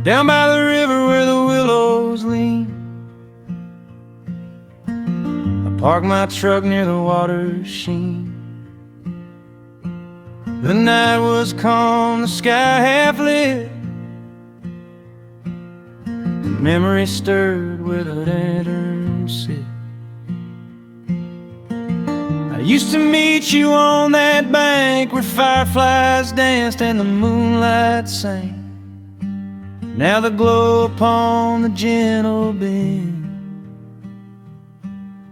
down by the river where the willows lean. I parked my truck near the water's sheen. The night was calm, the sky half lit. Memory stirred where the lanterns sit. I used to meet you on that bank where fireflies danced and the moonlight sang. Now the glow upon the gentle bend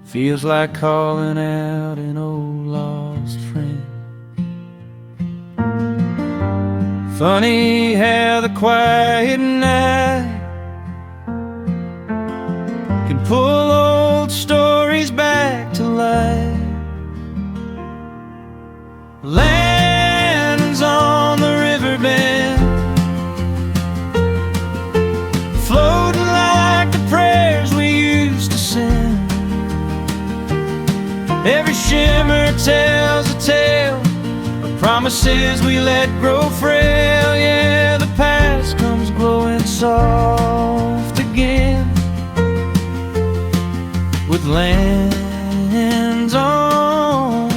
feels like calling out an old lost friend. Funny how the quiet night can pull old stories back to life. Lanterns on the riverbed, floating like the prayers we used to sing. Every shimmer tells a tale of promises we let grow frail. Yeah, the past comes glowing soft again, with lands on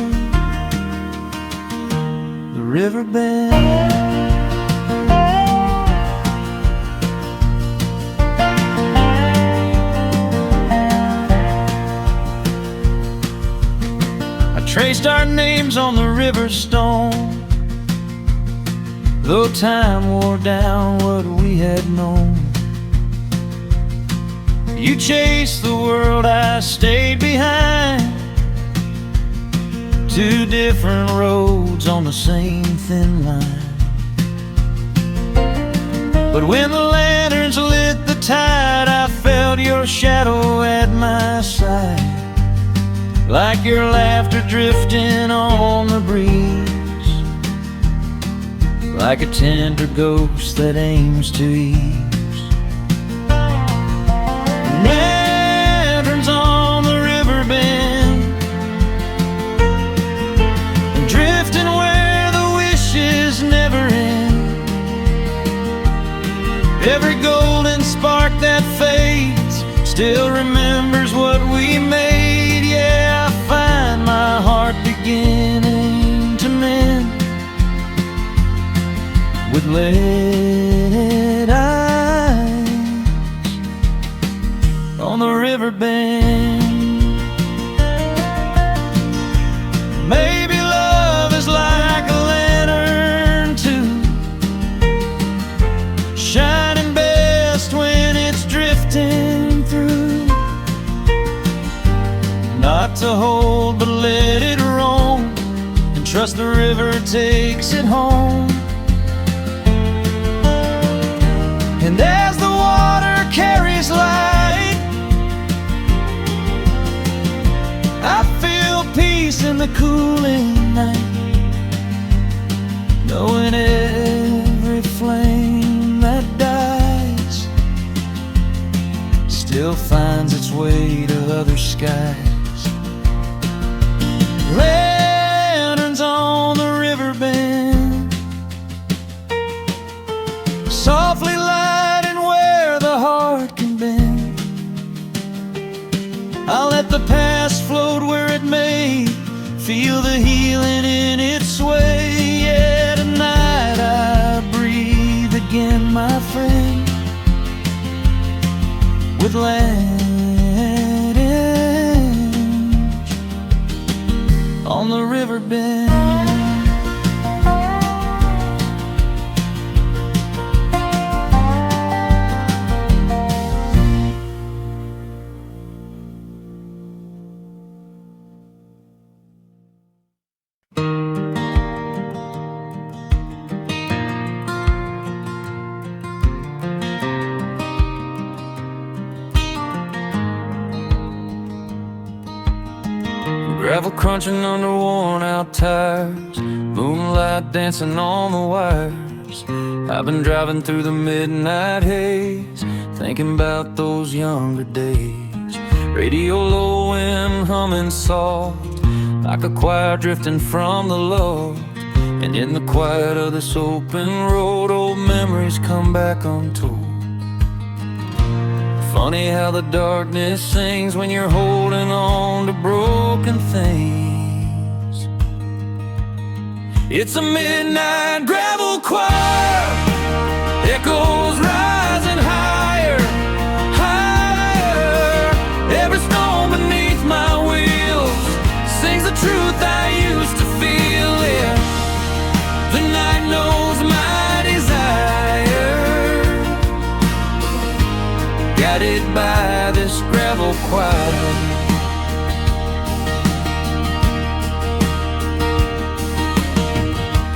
the riverbed. I traced our names on the river stone, though time wore down what we had known. You chased the world, I stayed behind. Two different roads on the same thin line. But when the lanterns lit the tide, I felt your shadow at my side, like your laughter drifting on the breeze, like a tender ghost that aims to ease. Lanterns on the river bend, drifting where the wishes never end. Every golden spark that fades still remembers what we made. Yeah, I find my heart beginning to mend with lead eyes on the river bend. Maybe love is like a lantern too, shining best when it's drifting through. Not to hold but let it roam, and trust the river takes it home. And as the water carries light, I feel peace in the cooling night, knowing every flame that dies still finds its way to other skies. Lanterns on the river bend, softly lighting where the heart can bend. I'll let the past float where it may, feel the healing in its way. Yeah, tonight I breathe again, my friend, with lanterns on the river bend. Gravel crunching under worn out tires, moonlight dancing on the wires. I've been driving through the midnight haze, thinking about those younger days. Radio low and humming soft, like a choir drifting from the loft. And in the quiet of this open road, old memories come back untold. Funny how the darkness sings when you're holding on to broken things. It's a midnight gravel choir, echoes rising higher, higher. Every stone beneath my wheels sings the truth I used to feel. Yeah, the night knows my desire, guided by this gravel choir.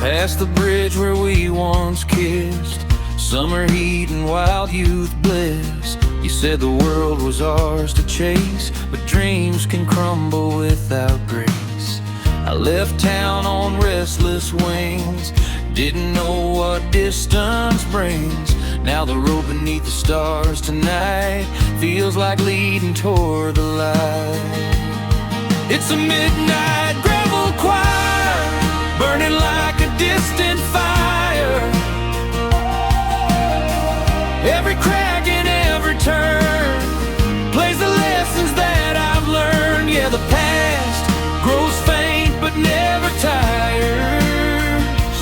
Past the bridge where we once kissed, summer heat and wild youth bliss. You said the world was ours to chase, but dreams can crumble without grace. I left town on restless wings, didn't know what distance brings. Now the road beneath the stars tonight feels like leading toward the light. It's a midnight gravel choir, burning like a distant fire. Every crack and every turn plays the lessons that I've learned. Yeah, the past grows faint but never tires,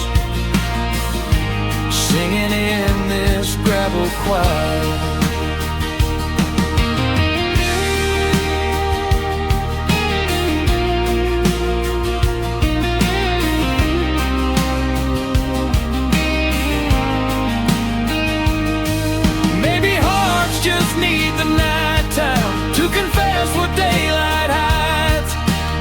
singing in this gravel choir. Just need the nighttime to confess what daylight hides.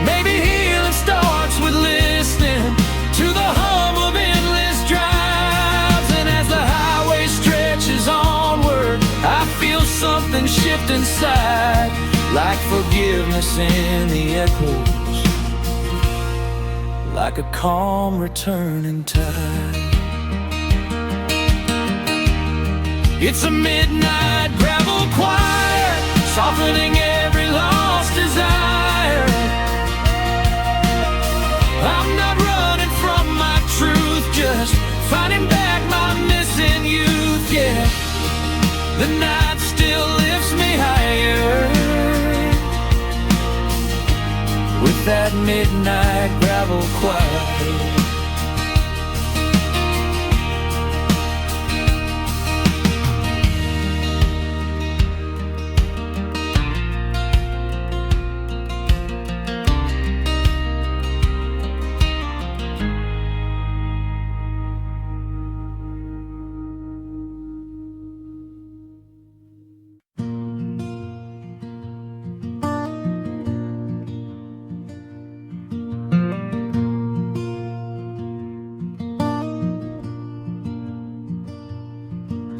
Maybe healing starts with listening to the hum of endless drives. And as the highway stretches onward, I feel something shift inside, like forgiveness in the echoes, like a calm returning tide. It's a midnight gravel choir, softening every lost desire. I'm not running from my truth, just finding back my missing youth. Yeah, the night still lifts me higher with that midnight gravel choir.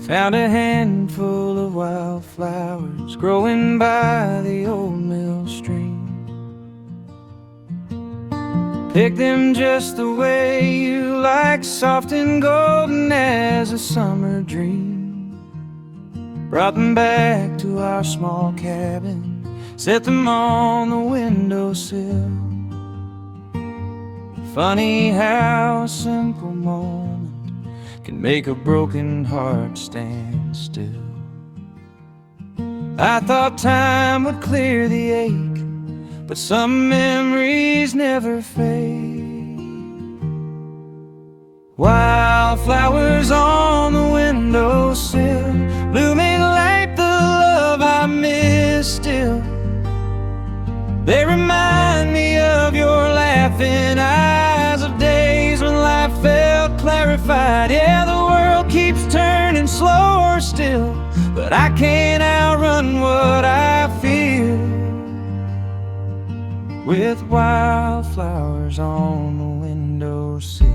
Found a handful of wildflowers growing by the old mill stream. Picked them just the way you like, soft and golden as a summer dream. Brought them back to our small cabin, set them on the windowsill. Funny how a simple moment can make a broken heart stand still. I thought time would clear the ache, but some memories never fade. Wildflowers on the windowsill, blooming like the love I miss still. They remind me of your laughing eyes, of days when life felt clarified. Yeah, the world keeps turning slower still, but I can't outrun what I feel. With wildflowers on the windowsill.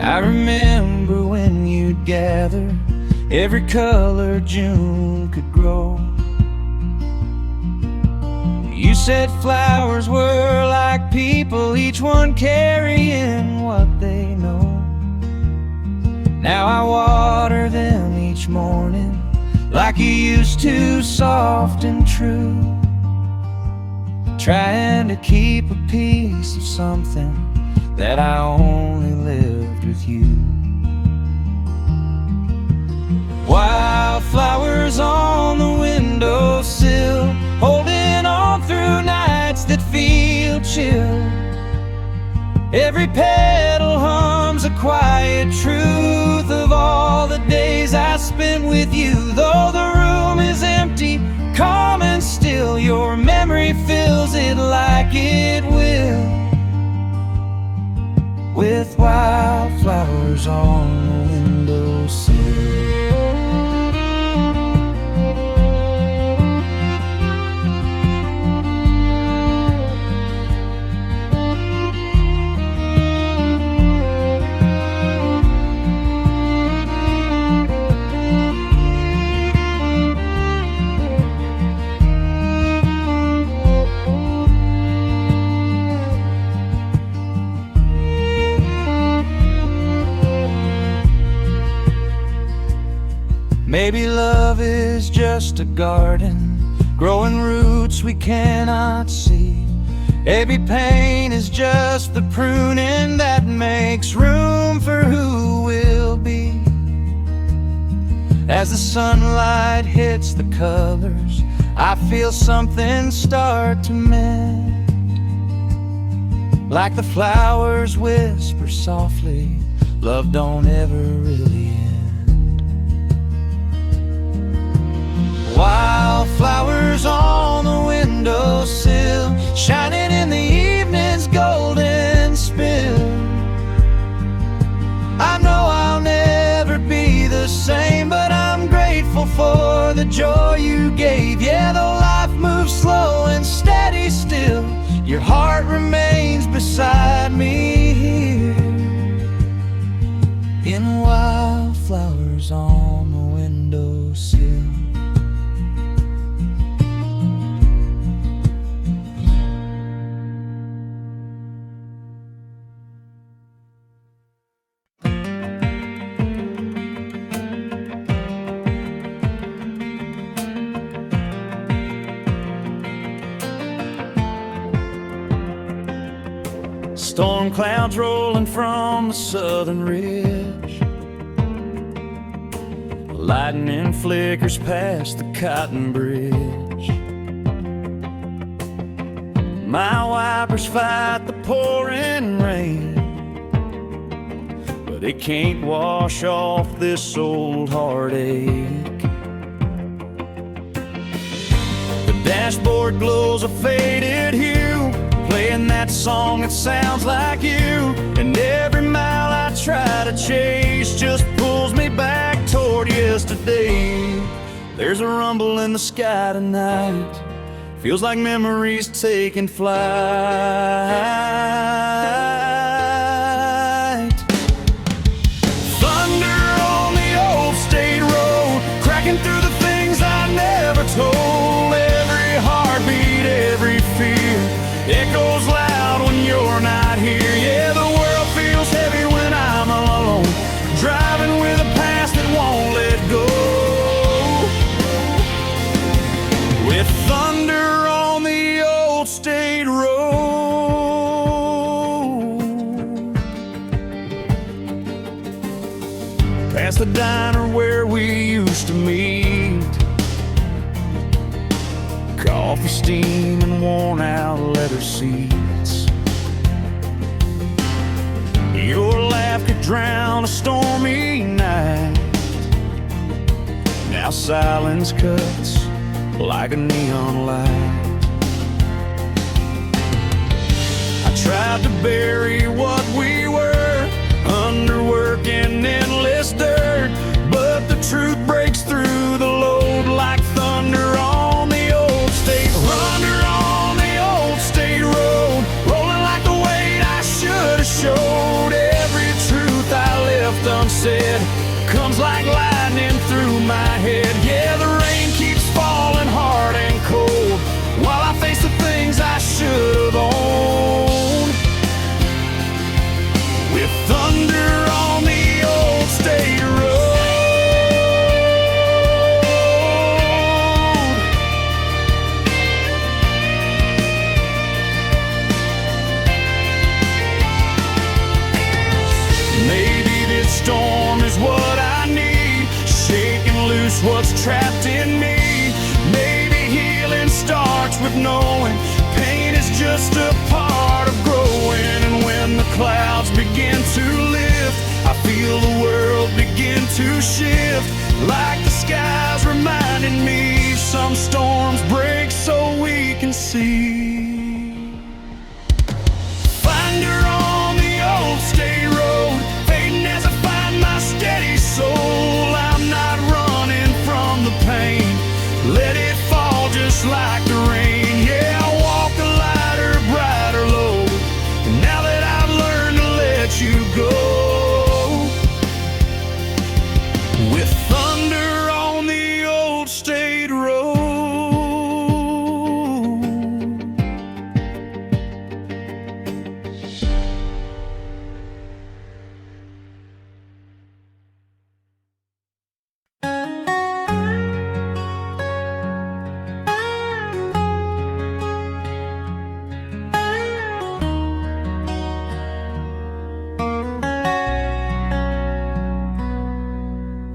I remember when you'd gather every color June could grow. You said flowers were like people, each one carrying what they know. Now I water them each morning like you used to, soft and true, trying to keep a piece of something that I only lived with you. flowers on the windowsill, holding on through nights that feel chill. Every petal hums a quiet truth of all the days I spent with you. Though the room is empty, calm and still, your memory fills it like it will, with wildflowers on the windowsill. Maybe love is just a garden, growing roots we cannot see. Maybe pain is just the pruning that makes room for who will be. As the sunlight hits the colors, I feel something start to mend. Like the flowers whisper softly, love don't ever really end. Wildflowers on the windowsill, shining in the evening's golden spill. I know I'll never be the same, but I'm grateful for the joy you gave. Yeah, though life moves slow and steady still, your heart remains beside me here, in wildflowers on the windowsill. Storm clouds rolling from the southern ridge, lightning flickers past the cotton bridge. My wipers fight the pouring rain, but it can't wash off this old heartache. The dashboard glows a faded hue, playing that song that sounds like you. And every mile I try to chase just pulls me back toward yesterday. There's a rumble in the sky tonight, feels like memories taking flight. Thunder on the old state road, cracking through the things I never told. Every heartbeat, every fear, echoes loud when you're not here. Yeah, the world feels heavy when I'm alone, driving with a past that won't let go. With thunder on the old state road, past the diner where we used to meet, coffee steam and worn out leather seats. Your laugh could drown a stormy night. Now silence cuts like a neon light. I tried to bury what we were under work and endless dirt, but the truth breaks through the load like thunder on the old state. Thunder on the old state road, rolling like the weight I should have showed. Every truth I left unsaid comes like lightning through my head. Yeah, the rain keeps falling hard and cold while I face the things I should have owned. With thunder on the old state road. release what's trapped in me. Maybe healing starts with knowing pain is just a part of growing. And when the clouds begin to lift, I feel the world begin to shift, like the sky's reminding me some storms break so we can see. Find her on the old state road, fading as I find my steady soul. I'm not running from the pain, let it fall just like the rain. Yeah, I walk a lighter, brighter load, and now that I've learned to let you go. With thunder on the old state road.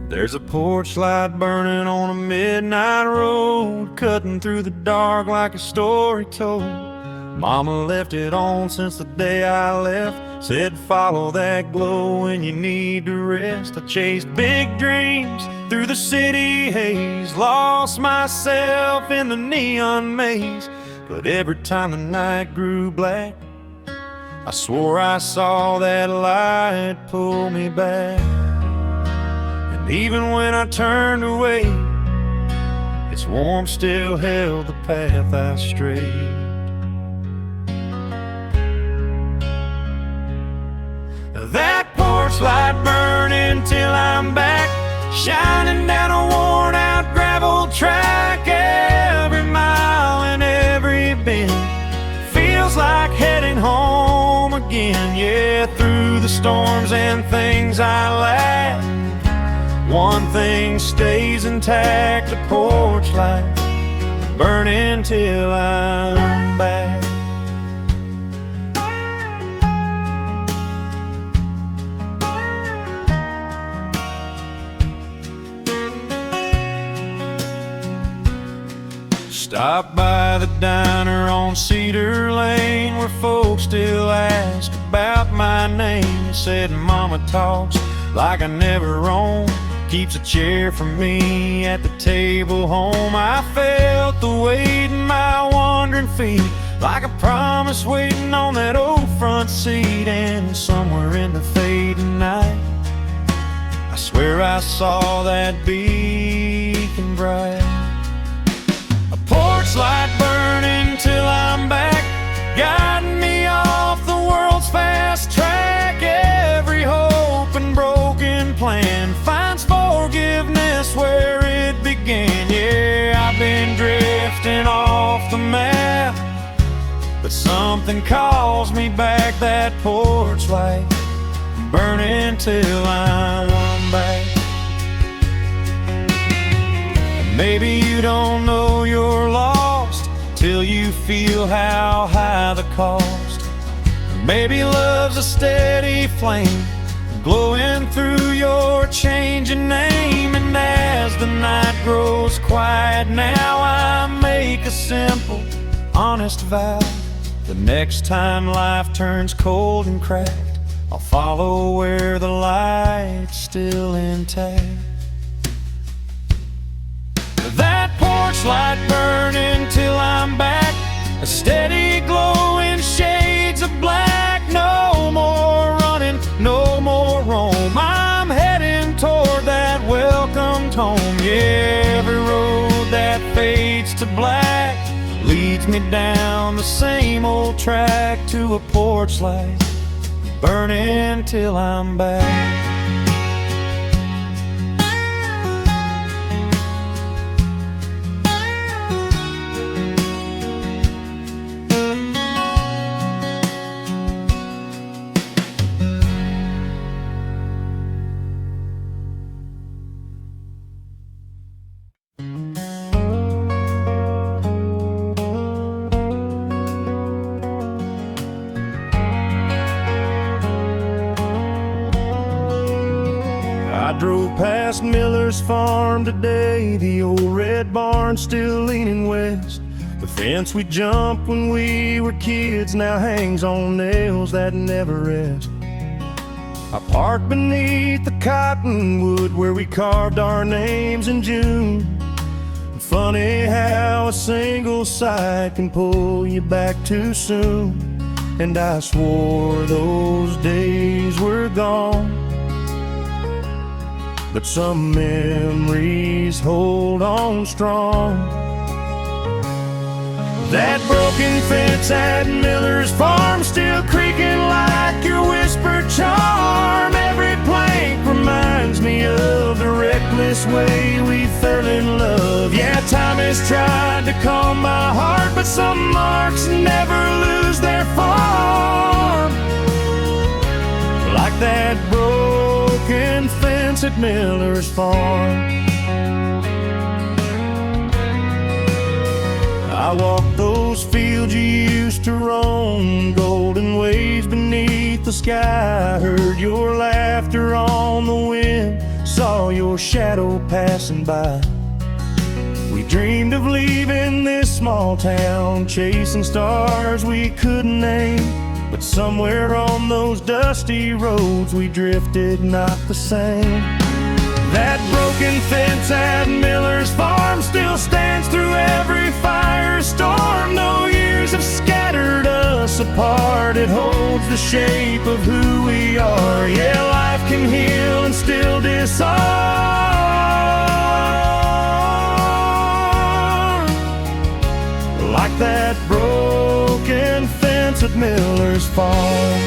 There's a porch light burning on a midnight road, cutting through the dark like a story told. Mama left it on since the day I left, said follow that glow when you need to rest. I chased big dreams through the city haze, lost myself in the neon maze. But every time the night grew black, I swore I saw that light pull me back. Even when I turned away, its warmth still held the path I strayed. That porch light burning till I'm back, shining down a worn out gravel track. Every mile and every bend feels like heading home again. Yeah, through the storms and things I lack, one thing stays intact, a porch light burning till I'm back. Stopped by the diner on Cedar Lane, where folks still ask about my name. Said Mama talks like I never roam, keeps a chair for me at the table home. I felt the weight in my wandering feet, like a promise waiting on that old front seat. And somewhere in the fading night, I swear I saw that beacon bright. A porch light burning till I'm back, guiding me off the world's fast track. Every hope and broken plan finds forgiveness where it began. Yeah, I've been drifting off the map, but something calls me back. That porch light burning till I'm back. And maybe you don't know you're lost till you feel how high the cost. Maybe love's a steady flame glowing through your changing name. And as the night grows quiet now, I make a simple, honest vow. The next time life turns cold and cracked, I'll follow where the light's still intact. That porch light burning till I'm back, a steady glow in shades of black. No more running, no more roam, I'm heading toward that welcomed home. Yeah, every road that fades to black leads me down the same old track to a porch light burning till I'm back. Miller's farm today. The old red barn still leaning west. The fence we jumped when we were kids now hangs on nails that never rest. I parked beneath the cottonwood where we carved our names in June. Funny how a single sight can pull you back too soon. And I swore those days were gone, but some memories hold on strong. That broken fence at Miller's farm still creaking like your whispered charm. Every plank reminds me of the reckless way we fell in love. Yeah, time has tried to calm my heart, but some marks never lose their form. Like that broken fence at Miller's farm. I walked those fields you used to roam, golden waves beneath the sky. Heard your laughter on the wind, saw your shadow passing by. We dreamed of leaving this small town, chasing stars we couldn't name. But somewhere on those dusty roads we drifted not the same. That broken fence at Miller's farm still stands through every firestorm. Though years have scattered us apart, it holds the shape of who we are. Yeah, life can heal and still disarm, like that broken fence at Miller's farm.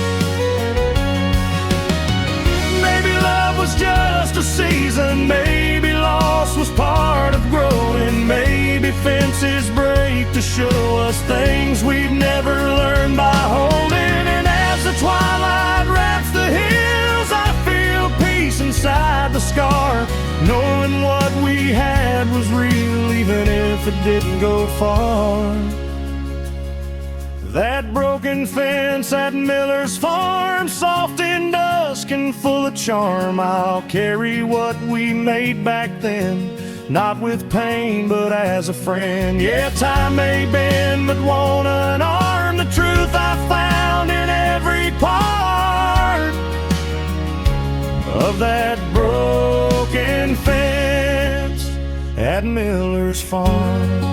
Just a season, maybe loss was part of growing. Maybe fences break to show us things we've never learned by holding. And as the twilight wraps the hills, I feel peace inside the scar, knowing what we had was real, even if it didn't go far. That broken fence at Miller's farm, soft in dusk and full of charm. I'll carry what we made back then, not with pain but as a friend. Yeah, time may bend but won't unarm the truth I found in every part of that broken fence at Miller's farm.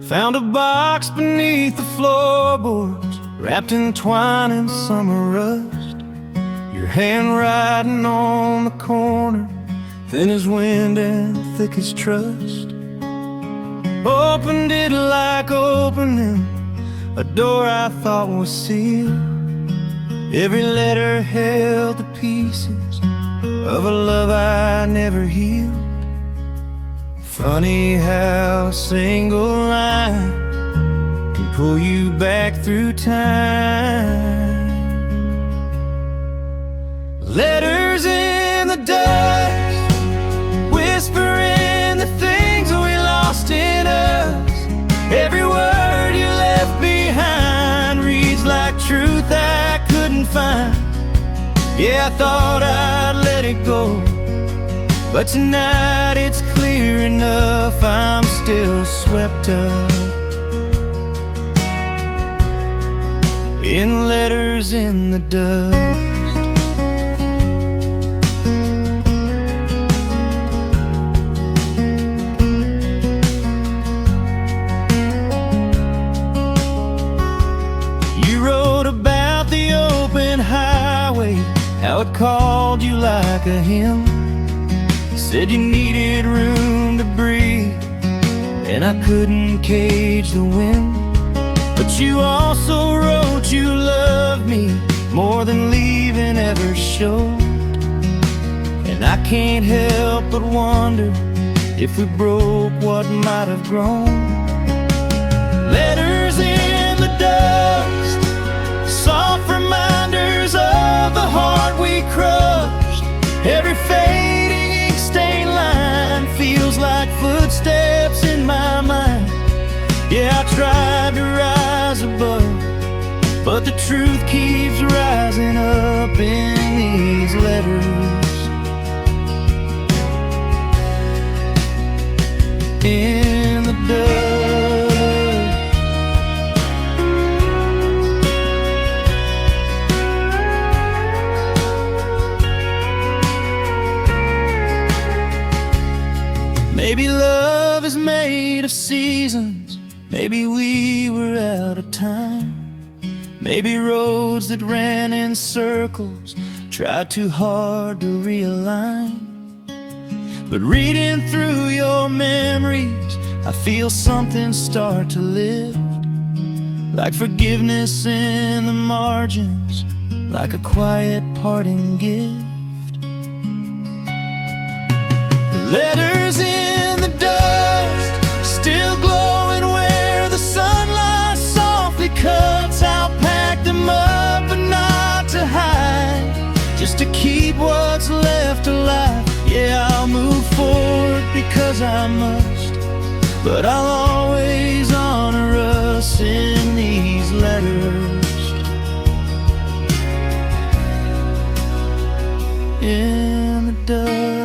Found a box beneath the floorboards, wrapped in twine and summer rust. Your handwriting on the corner, thin as wind and thick as trust. Opened it like opening a door I thought was sealed. Every letter held the pieces of a love I never healed. Funny how a single line can pull you back through time. Letters in the dust, whispering the things we lost in us. Every word you left behind reads like truth I couldn't find. Yeah, I thought I'd let it go, but tonight it's clear enough, I'm still swept up in letters in the dust. You wrote about the open highway, how it called you like a hymn. Said you needed room to breathe, and I couldn't cage the wind. But you also wrote you loved me more than leaving ever showed. I can't help but wonder if we broke what might have grown. Letters in the dust, soft reminders of the heart we crushed. Every fading ink stained line feels like footsteps in my mind. Yeah, I tried to rise above, but the truth keeps rising up in these letters. In the dust. Maybe love is made of seasons. Maybe we were out of time. Maybe roads that ran in circles tried too hard to realign. But reading through your memories, I feel something start to lift, like forgiveness in the margins, like a quiet parting gift. Letters in the dust, still glowing where the sunlight softly cuts. I'll pack them up but not to hide, just to keep what's left alive. Yeah, I'll move forward because I must, but I'll always honor us in these letters. In the dust.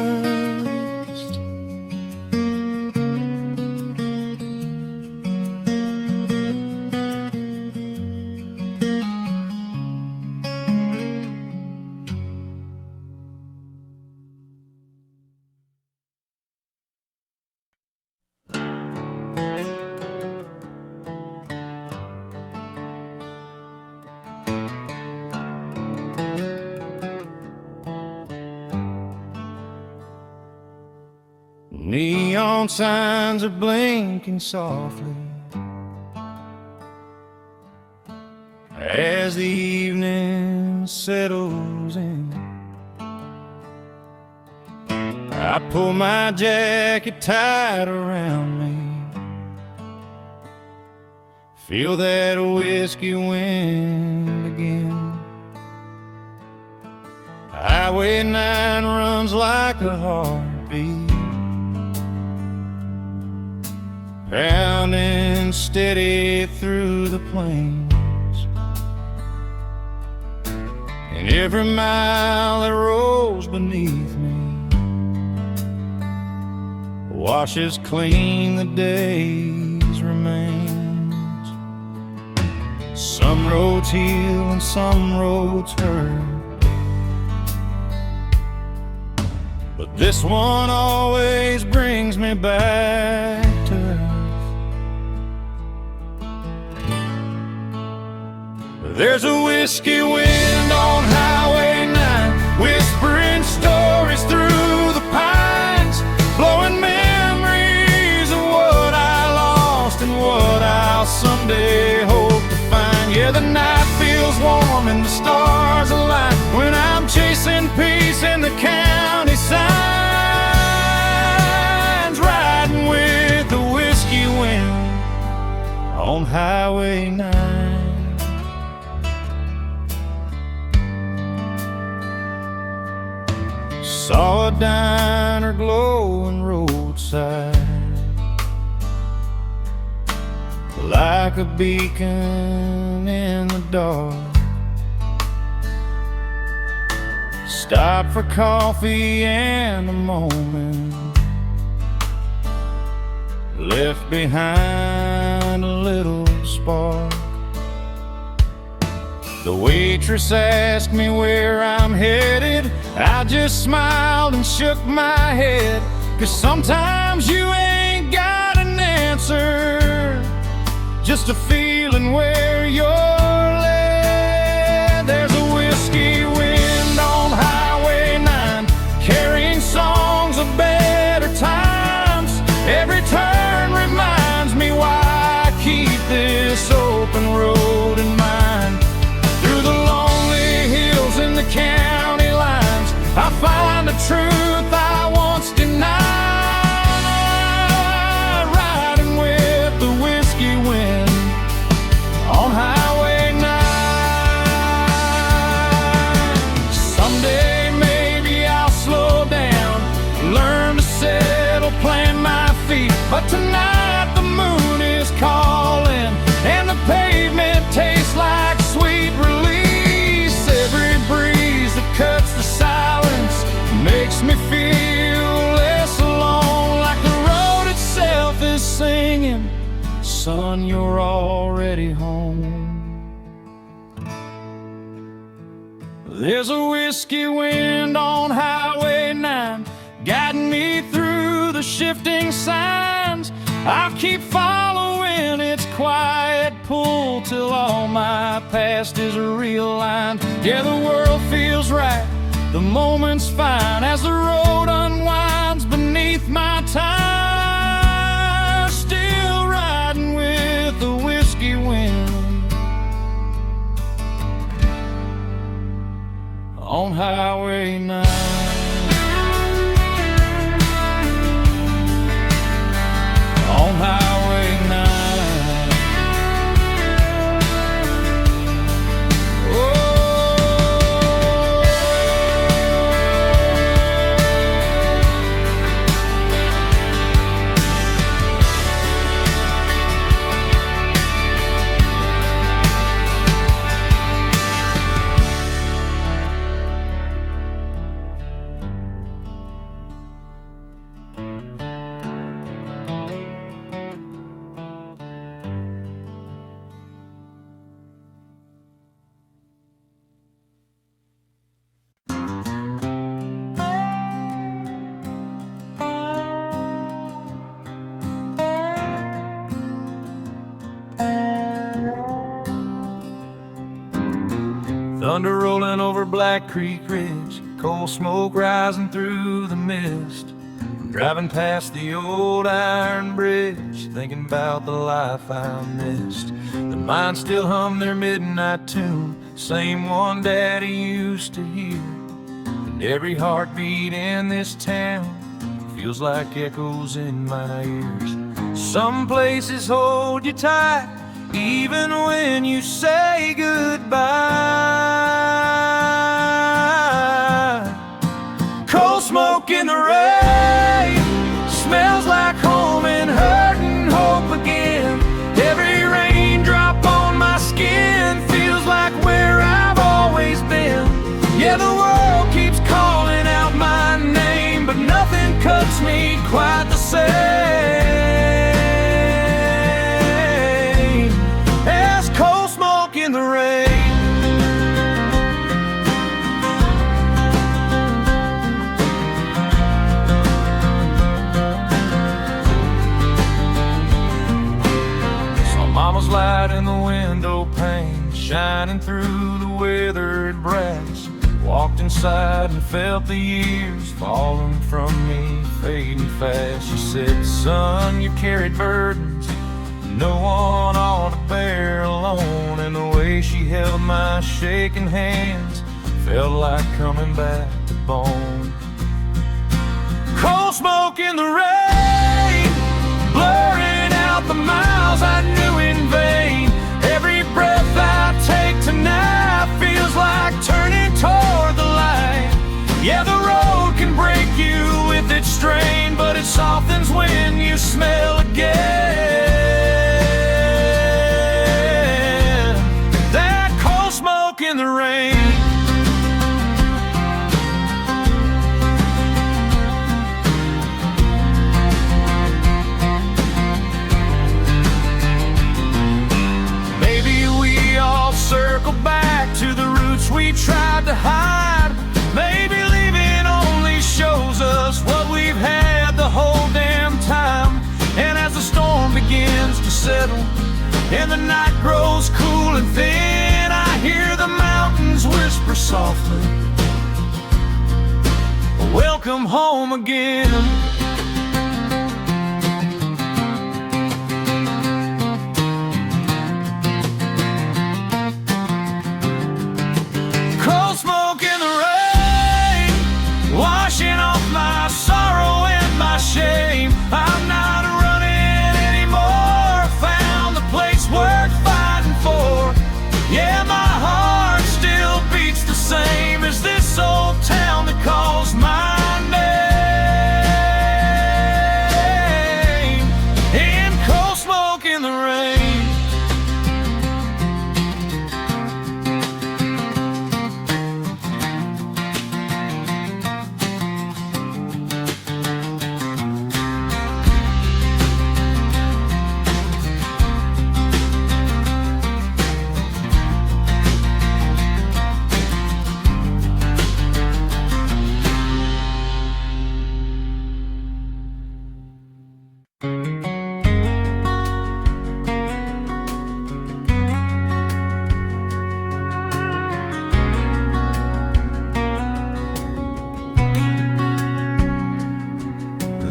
Neon signs are blinking softly as the evening settles in. I pull my jacket tight around me, feel that whiskey wind again. Highway 9 runs like a heartbeat, pounding steady through the plains. And every mile that rolls beneath me washes clean the day's remains. Some roads heal and some roads hurt, but this one always brings me back to earth. There's a whiskey wind on Highway 9, whispering stories through the pines, blowing memories of what I lost and what I'll someday hope to find. Yeah, the night feels warm and the stars align when I'm chasing peace in the county signs, riding with the whiskey wind on Highway 9. Saw a diner glowing roadside like a beacon in the dark. Stopped for coffee and a moment, left behind a little spark. The waitress asked me where I'm headed. I just smiled and shook my head, 'cause sometimes you ain't got an answer, just a feeling where you're led. There's a whiskey wind on Highway 9, carrying songs of better times. Every turn reminds me why I keep this open road in mind. Through the lonely hills and the county lines, I find a truth I once denied. Riding with the whiskey wind on Highway 9. Someday maybe I'll slow down, learn to settle, plant my feet. But tonight the moon is calling and the pavement tastes like sweet release. Every breeze that cuts the silence makes me feel less alone, like the road itself is singing, son, you're already home. There's a whiskey wind on Highway 9, guiding me through the shifting signs. I'll keep following its quiet pull till all my past is realigned. Yeah, the world feels right, the moment's fine, as the road unwinds beneath my tires. Still riding with the whiskey wind on Highway 9. On Highway 9. Thunder rolling over Black Creek Ridge, coal smoke rising through the mist. I'm driving past the old iron bridge, thinking about the life I missed. The mines still hum their midnight tune, same one Daddy used to hear. And every heartbeat in this town feels like echoes in my ears. Some places hold you tight, even when you say goodbye. Coal smoke in the rain smells like home and hurt and hope again. Every raindrop on my skin feels like where I've always been. Yeah, the world keeps calling out my name, but nothing cuts me quite the same as coal smoke in the rain. Saw Mama's light in the window pane shining through the weathered brass. Walked inside and felt the years falling from me, fading fast. She said, son, you carried burdens no one ought to bear alone. And the way she held my shaking hands felt like coming back to bone. Coal smoke in the rain, blurring out the miles I knew in vain. Every breath I take tonight feels like turning toward the light. Yeah, the road can break you with its strain, but it softens when you smell again. That coal smoke in the rain. Maybe we all circle back to the roots we tried to hide. Maybe leaving only shows us what we've had the whole damn time. And as the storm begins to settle and the night grows cool and thin, I hear the mountains whisper softly, welcome home again. Coal smoke in the rain, washing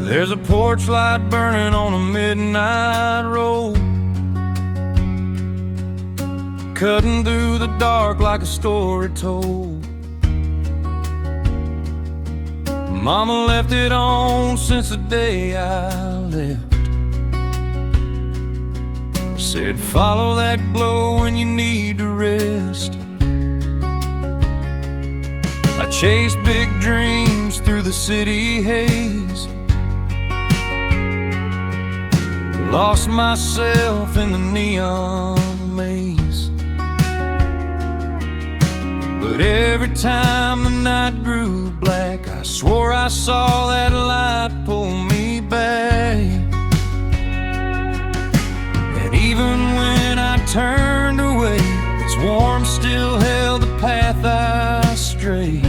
There's a porch light burning on a midnight road, cutting through the dark like a story told. Mama left it on since the day I left. Said follow that glow when you need to rest. I chased big dreams through the city haze, lost myself in the neon maze. But every time the night grew black, I swore I saw that light pull me back. And even when I turned away, its warmth still held the path I strayed.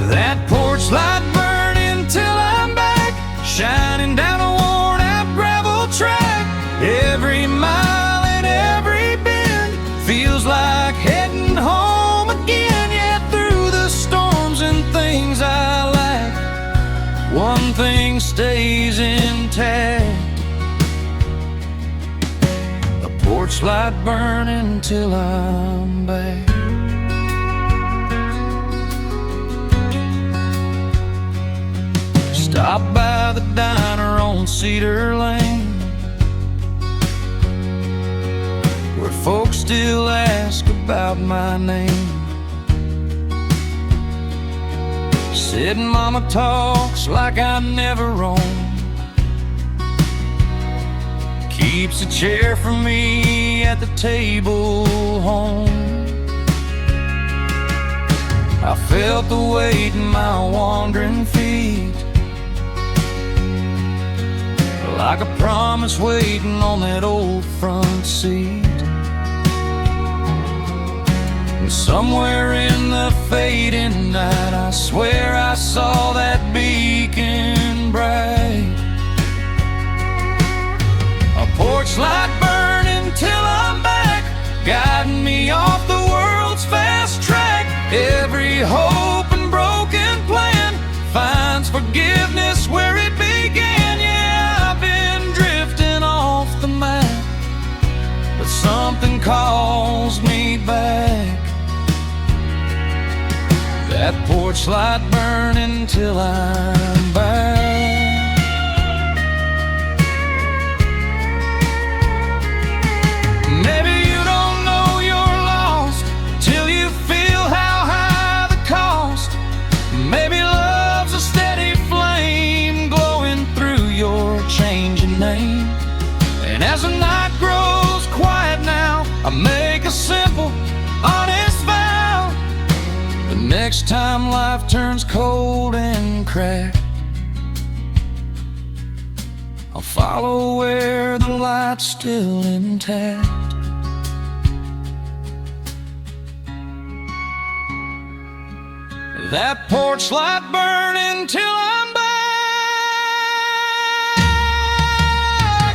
That porch light burning till I'm back, shining down a worn out gravel track. Every mile and every bend feels like heading home again. Yeah, through the storms and things I lack, one thing stays intact. A porch light burning till I'm back. Stop by the diner on Cedar Lane, where folks still ask about my name. Said mama talks like I never roam, keeps a chair for me at the table home. I felt the weight in my wandering feet, like a promise waiting on that old front seat. And somewhere in the fading night, I swear I saw that beacon bright. A porch light burning till I'm back, guiding me off the world's fast track. Every hope and broken plan finds forgiveness where it began. Yeah, I've been drifting off the map, but something calls me back. That porch light burning till I'm back. Maybe you don't know you're lost till you feel how high the cost. Maybe love's a steady flame glowing through your changing name. And as the night grows quiet now, I make a simple, honest vow. The next time life turns cold and cracked, I'll follow where the light's still intact. That porch light burning till I'm back.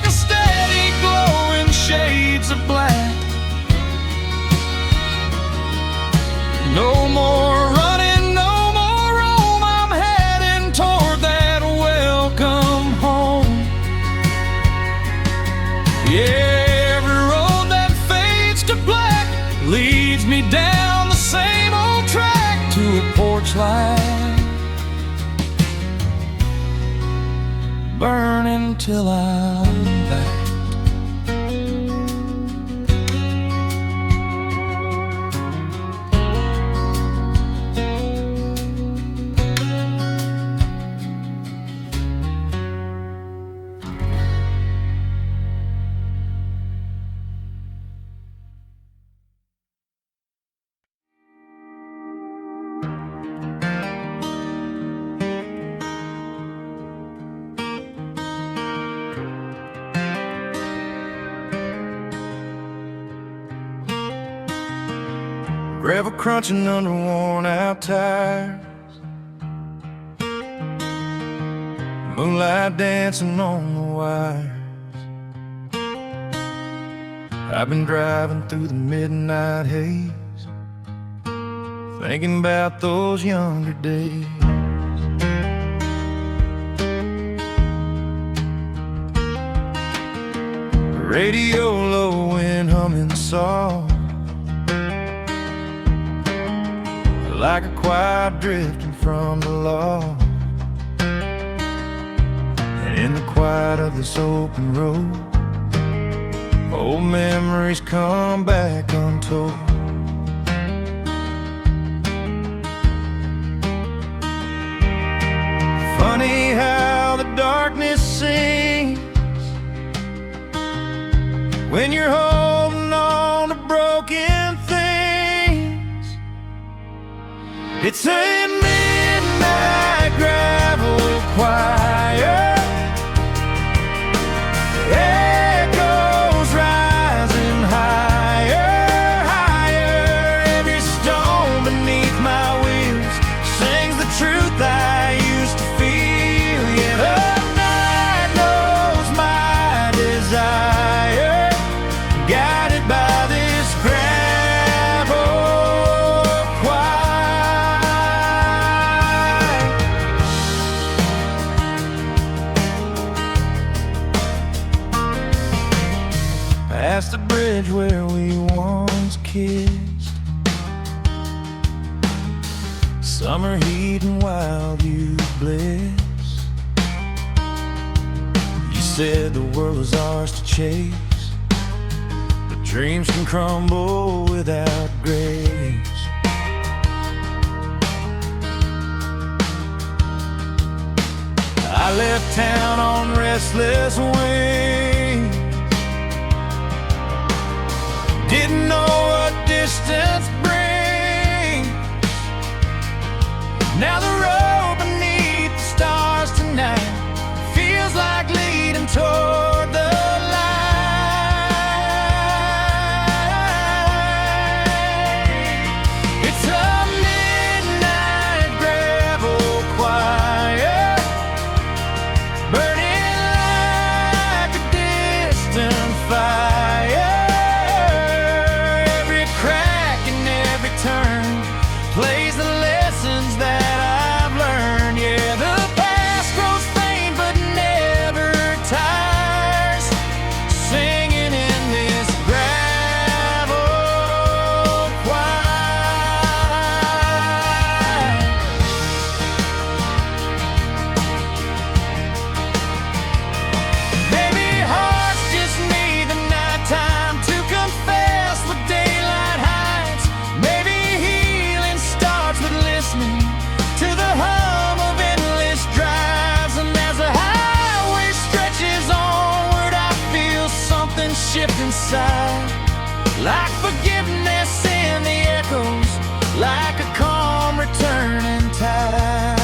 A steady glow in shades of black. No more running, no more roam. I'm heading toward that welcome home. Yeah, every road that fades to black leads me down the same old track to a porch light burning till I'm back. Gravel crunching under worn out tires, moonlight dancing on the wires. I've been driving through the midnight haze, thinking about those younger days. radio low and humming soft, like a quiet drifting from the law. And in the quiet of this open road, old memories come back untold. Funny how the darkness sings when you're holding on to broken things. It's a midnight gravel choir, echoes rising higher, higher. Every stone beneath my wheels sings the truth I used to feel. Yeah, the night knows my desire, guided by this gravel choir. Past the bridge where we once kissed, summer heat and wild youth bliss. You said the world was ours to chase, but dreams can crumble without grace. I left town on restless wings, didn't know what distance brings. Now the road beneath the stars tonight feels like leading toward the light. It's a midnight gravel choir, burning like a distant fire. Every crack and every turn plays the lessons that I've learned. Yeah, the past grows faint but never tires, singing in this gravel choir. Maybe hearts just need the nighttime to confess what daylight hides. Maybe healing starts with listening to the hum of endless drives. And as the highway stretches onward, I feel something shift inside, like forgiveness in the echoes, like a calm returning tide.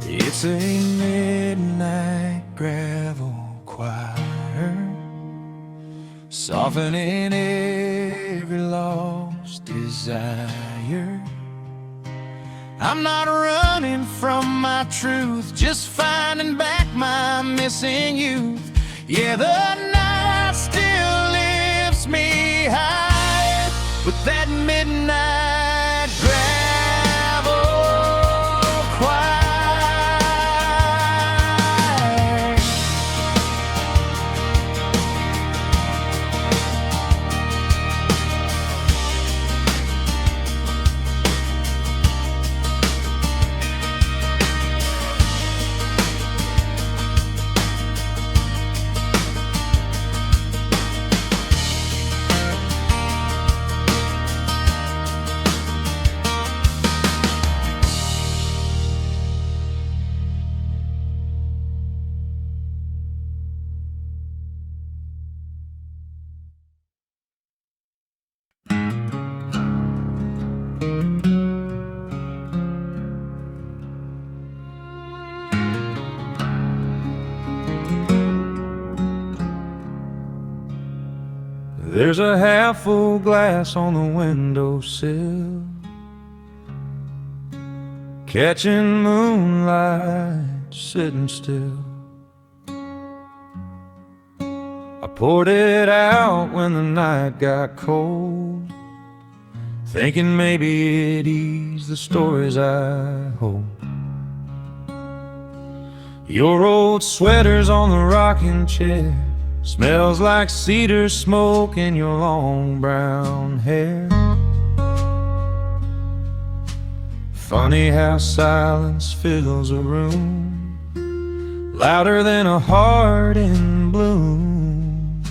It's a midnight gravel choir, softening every lost desire. I'm not running from my truth, just finding back my missing youth. Yeah, the night still lifts me high with that midnight gravel choir. There's a half full glass on the windowsill, catching moonlight, sitting still. I poured it out when the night got cold, thinking maybe it'd ease the stories I hold. Your old sweater's on the rocking chair, smells like cedar smoke in your long brown hair. Funny how silence fills a room, louder than a heart in bloom.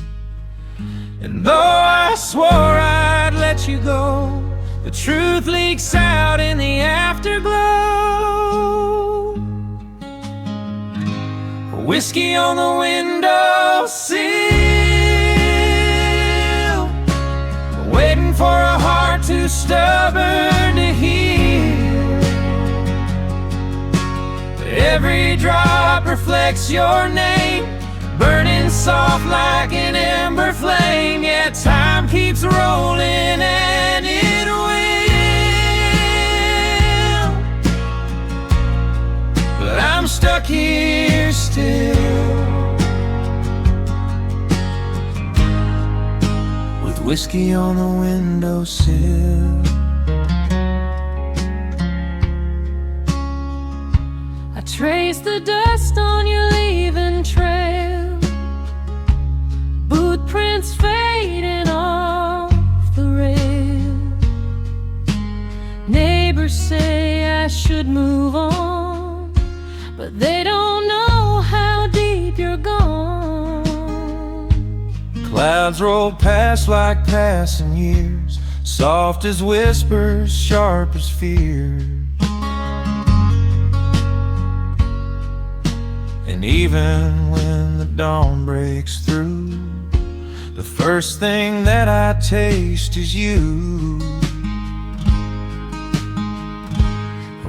And though I swore I'd let you go, the truth leaks out in the afterglow. Whiskey on the windowsill, waiting for a heart too stubborn to heal. Every drop reflects your name, burning soft like an ember flame. Yeah, time keeps rolling and it will, but I'm stuck here still, with whiskey on the windowsill. I trace the dust on your leaving trail, boot prints fading off the rail. Neighbors say I should move on, but they don't know how deep you're gone. Clouds roll past like passing years, soft as whispers, sharp as fears. And even when the dawn breaks through, the first thing that I taste is you.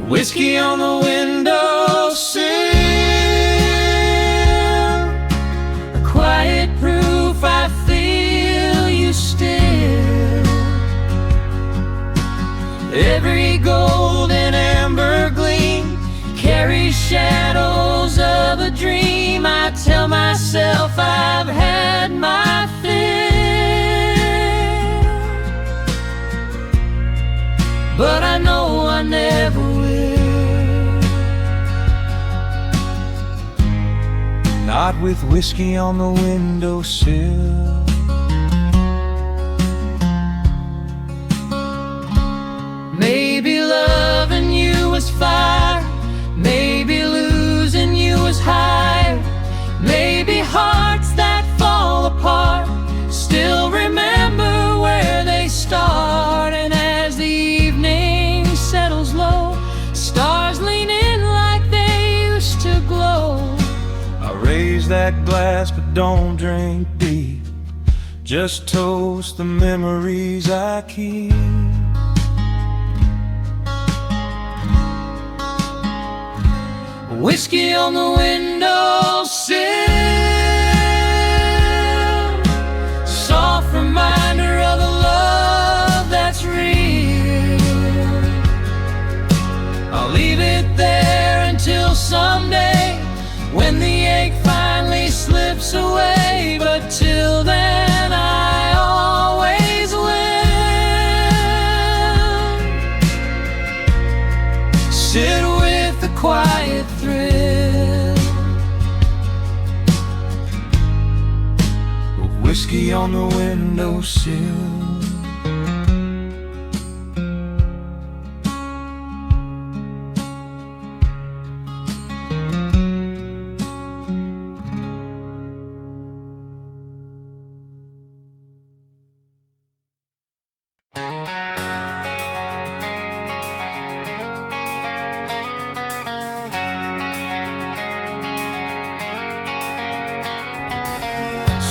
Whiskey on the windowsill, A quiet proof I feel you still. every golden amber gleam carries shadows of a dream. I tell myself I've had my fill, but I know I never will. Not with whiskey on the windowsill. Maybe loving you was fire, maybe losing you was higher, maybe hearts that fall apart still remember where they start. And as the evening settles low, stars lean in like they used to glow. I raise that glass but don't drink deep, just toast the memories I keep. Whiskey on the windowsill, soft reminder of the love that's real. I'll leave it there until someday, when the ache finally slips away. But till then I always will sit with the quiet thrill of whiskey on the windowsill.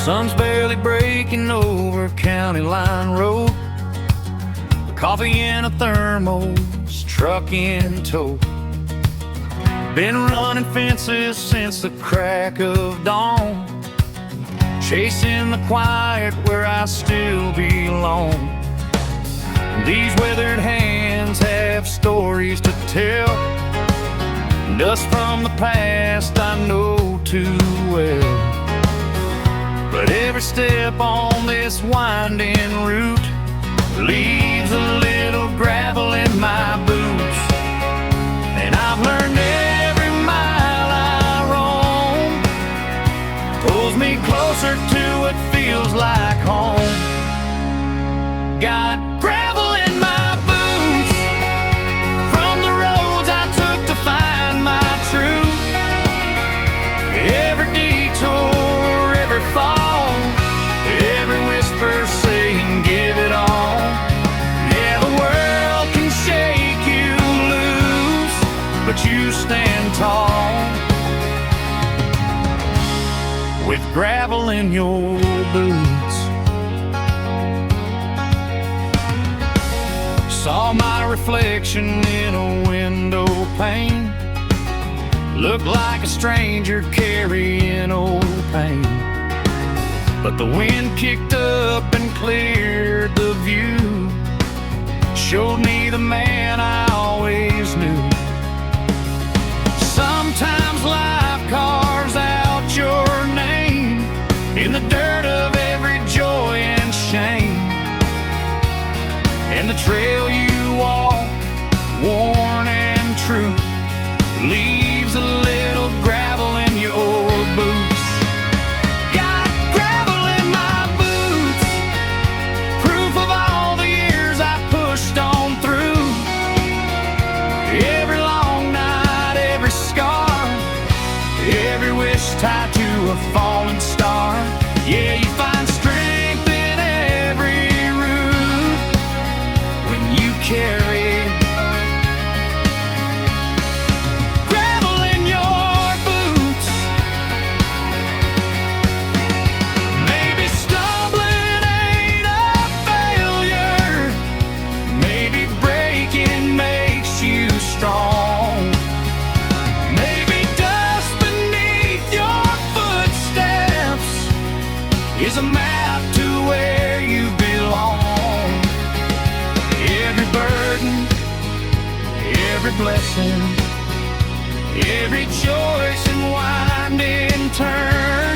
Sun's barely breaking over County Line Road, coffee in a thermos, truck in tow. Been running fences since the crack of dawn, chasing the quiet where I still belong. These weathered hands have stories to tell, dust from the past I know too well. But every step on this winding route leaves a little gravel in my boots. And I've learned every mile I but you stand tall with gravel in your boots. Saw my reflection in a window pane, looked like a stranger carrying old pain. But the wind kicked up and cleared the view, showed me the man I always knew. Sometimes life carves out your name in the dirt of every joy and shame. And the trail you walk, worn and true, leaves a little gravel in your boots. Got gravel in my boots, proof of all the years I pushed on through. Every long night, every scar, every wish tied to a falling star. Yeah, you find strength in every root when you carry gravel in your boots. Maybe stumbling ain't a failure, maybe breaking makes you strong. Maybe dust beneath your footsteps is a map to where you belong. Every burden, every blessing, every choice and winding turn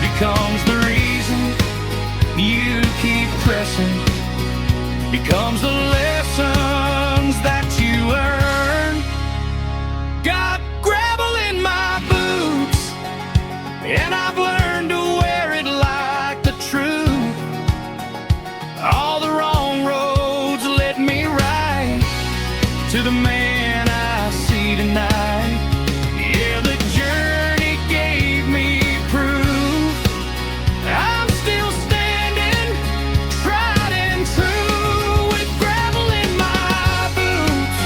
becomes the reason you keep pressing, becomes the lessons that you earn. Got gravel in my boots, and I've learned to wear it like the truth. All the wrong roads led me right to the man I see tonight. Yeah, the journey gave me proof. I'm still standing, tried and true, with gravel in my boots.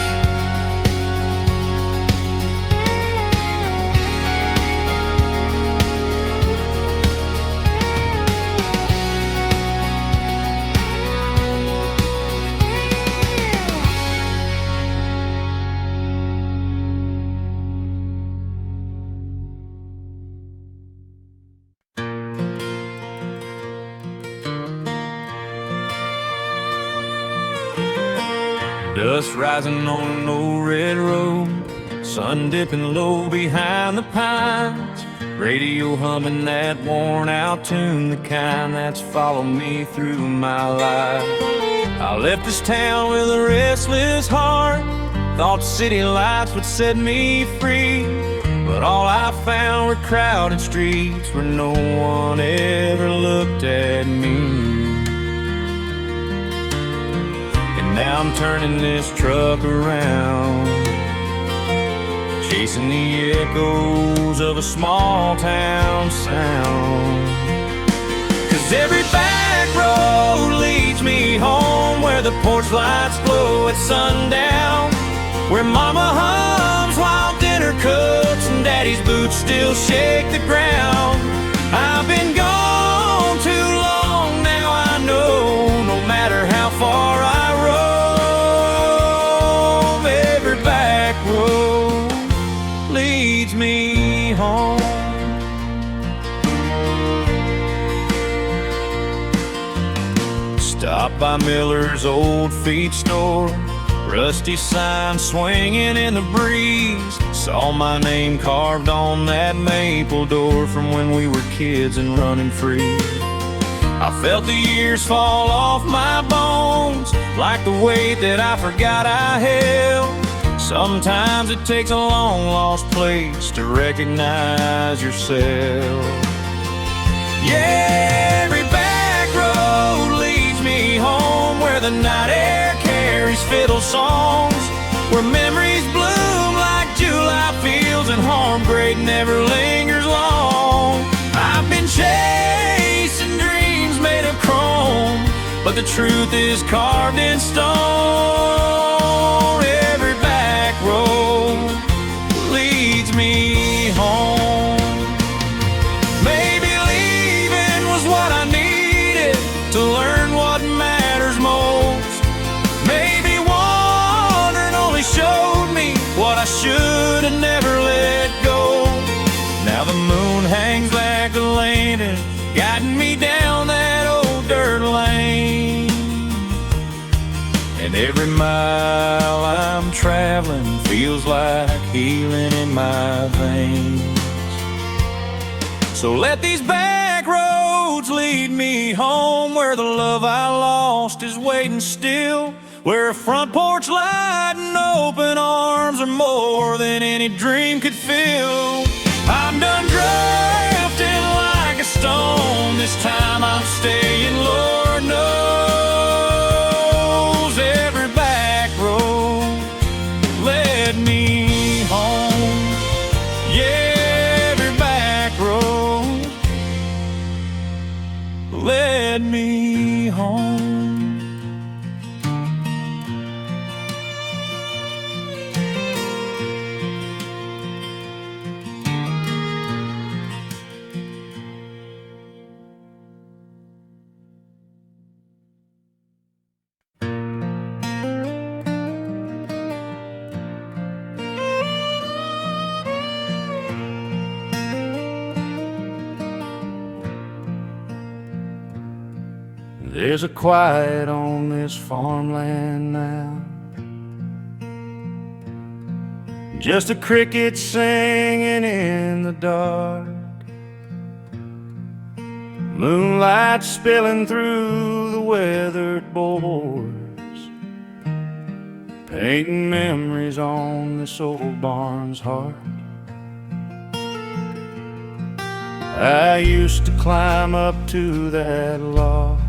Dust rising on an old red road, sun dipping low behind the pines, radio humming that worn out tune, the kind that's followed me through my life. I left this town with a restless heart, thought city lights would set me free, but all I found were crowded streets where no one ever looked at me. Now I'm turning this truck around, chasing the echoes of a small town sound. 'Cause every back road leads me home, where the porch lights glow at sundown, where mama hums while dinner cooks and daddy's boots still shake the ground. I've been gone too long, now I know, no matter how far I leads me home. Stopped by Miller's old feed store, rusty sign swinging in the breeze. Saw my name carved on that maple door from when we were kids and running free. I felt the years fall off my bones, like the weight that I forgot I held. Sometimes it takes a long-lost place to recognize yourself. Yeah, every back road leads me home, where the night air carries fiddle songs, where memories bloom like July fields and harm great never lingers long. I've been chasing dreams made of chrome, but the truth is carved in stone. Every back road should have never let go. Now the moon hangs like a lantern, guiding me down that old dirt lane. And every mile I'm traveling feels like healing in my veins. So let these back roads lead me home, where the love I lost is waiting still, where a front porch light and open arms are more than any dream could fill. I'm done drifting like a stone, this time I'm staying, Lord knows. Every back road led me home. Yeah, every back road led me home. There's a quiet on this farmland now, just a cricket singing in the dark, moonlight spilling through the weathered boards, painting memories on this old barn's heart. I used to climb up to that loft,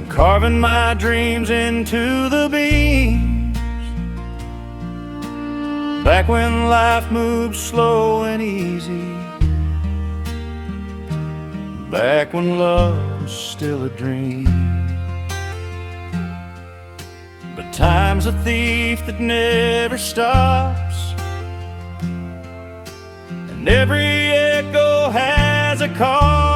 carving my dreams into the beams, back when life moved slow and easy, back when love was still a dream. But time's a thief that never stops, and every echo has a cause.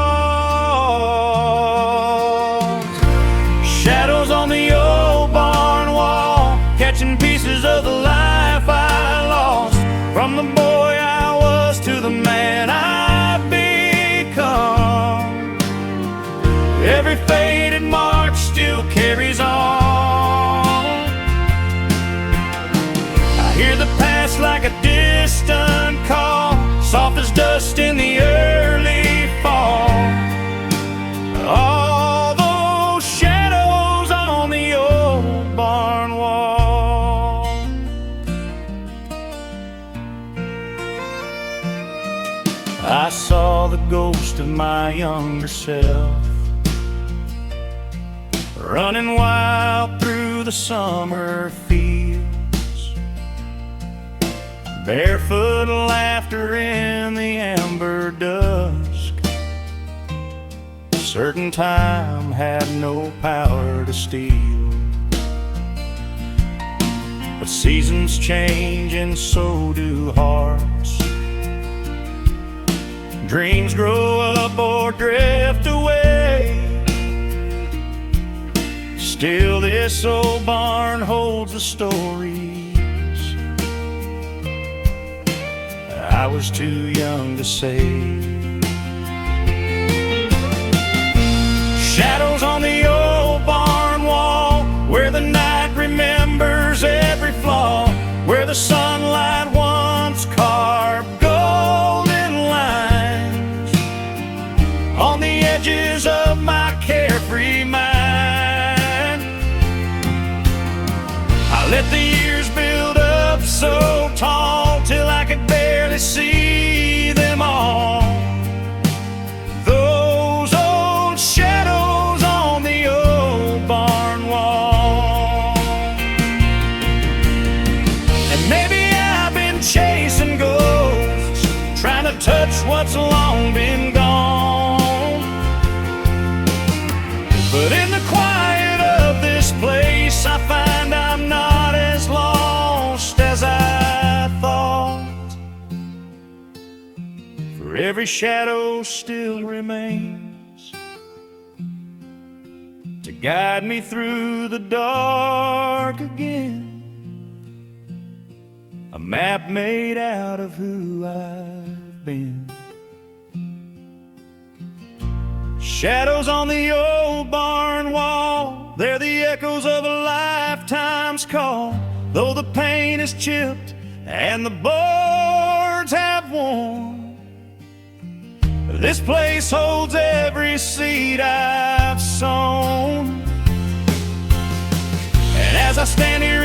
Shadows on the old barn wall, catching pieces of the life I lost, from the boy I was to the man I've become. Every faded march still carries on. I hear the past like a distant call, soft as dust in the early fall. All those shadows on the old barn wall. I saw the ghost of my younger self, running wild through the summer fields, barefoot laughter in the amber dusk. Certain time had no power to steal, but seasons change and so do hearts. Dreams grow up or drift away, still this old barn holds the stories I was too young to say. Shadows on the old barn wall, where the night remembers every flaw, where the sunlight once carved golden lines on the edges of my carefree mind. I let the years build up so tall till I could barely see them all. Those old shadows on the old barn wall. And maybe I've been chasing ghosts, trying to touch what's long been gone. But in the quiet of this place, I find I'm not as lost as I thought. For every shadow still remains to guide me through the dark again. map made out of who I've been. Shadows on the old barn wall, they're the echoes of a lifetime's call. Though the paint is chipped and the boards have worn, this place holds every seed I've sown. And as I stand here